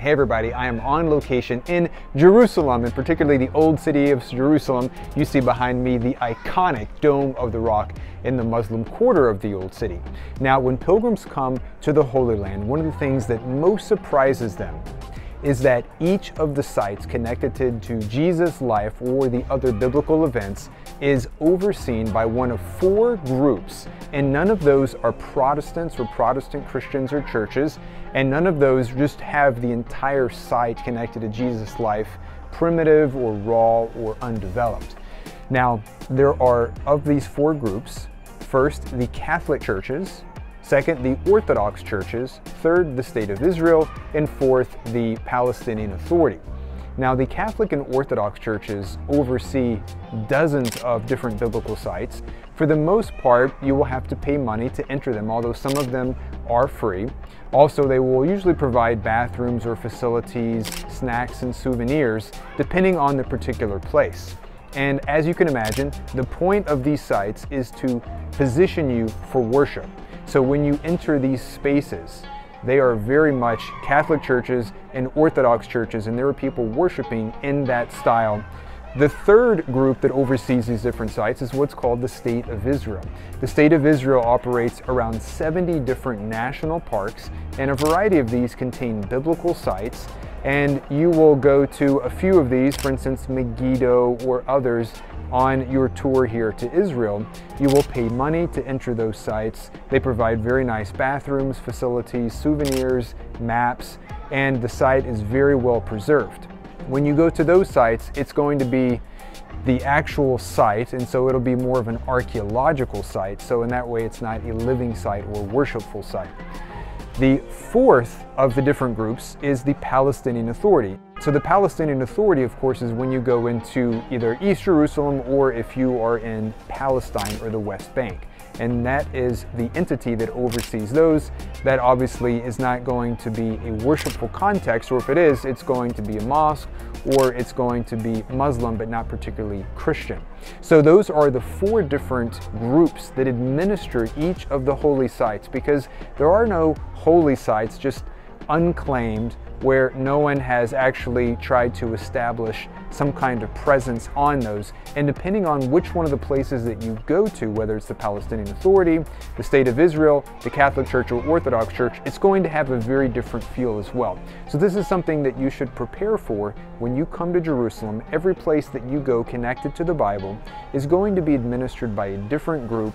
Hey everybody, I am on location in Jerusalem, and particularly the old city of Jerusalem. You see behind me the iconic Dome of the Rock in the Muslim quarter of the old city. Now, when pilgrims come to the Holy Land, one of the things that most surprises them is that each of the sites connected to Jesus' life or the other biblical events is overseen by one of four groups, and none of those are Protestants or Protestant Christians or churches, and none of those just have the entire site connected to Jesus' life primitive or raw or undeveloped. Now, there are, of these four groups, first, the Catholic churches, second, the Orthodox churches, third, the State of Israel, and fourth, the Palestinian Authority. Now, the Catholic and Orthodox churches oversee dozens of different biblical sites. For the most part, you will have to pay money to enter them, although some of them are free. Also, they will usually provide bathrooms or facilities, snacks and souvenirs, depending on the particular place. And as you can imagine, the point of these sites is to position you for worship. So when you enter these spaces, they are very much Catholic churches and Orthodox churches, and there are people worshiping in that style. The third group that oversees these different sites is what's called the State of Israel. The State of Israel operates around 70 different national parks, and a variety of these contain biblical sites. And you will go to a few of these, for instance, Megiddo or others, on your tour here to Israel. You will pay money to enter those sites. They provide very nice bathrooms, facilities, souvenirs, maps, and the site is very well preserved. When you go to those sites, it's going to be the actual site, and so it'll be more of an archaeological site. So in that way, it's not a living site or worshipful site. The fourth of the different groups is the Palestinian Authority. So the Palestinian Authority, of course, is when you go into either East Jerusalem or if you are in Palestine or the West Bank. And that is the entity that oversees those. That obviously is not going to be a worshipful context, or if it is, it's going to be a mosque, or it's going to be Muslim, but not particularly Christian. So those are the four different groups that administer each of the holy sites, because there are no holy sites just unclaimed where no one has actually tried to establish some kind of presence on those. And depending on which one of the places that you go to, whether it's the Palestinian Authority, the State of Israel, the Catholic Church or Orthodox Church, it's going to have a very different feel as well. So this is something that you should prepare for when you come to Jerusalem. Every place that you go connected to the Bible is going to be administered by a different group.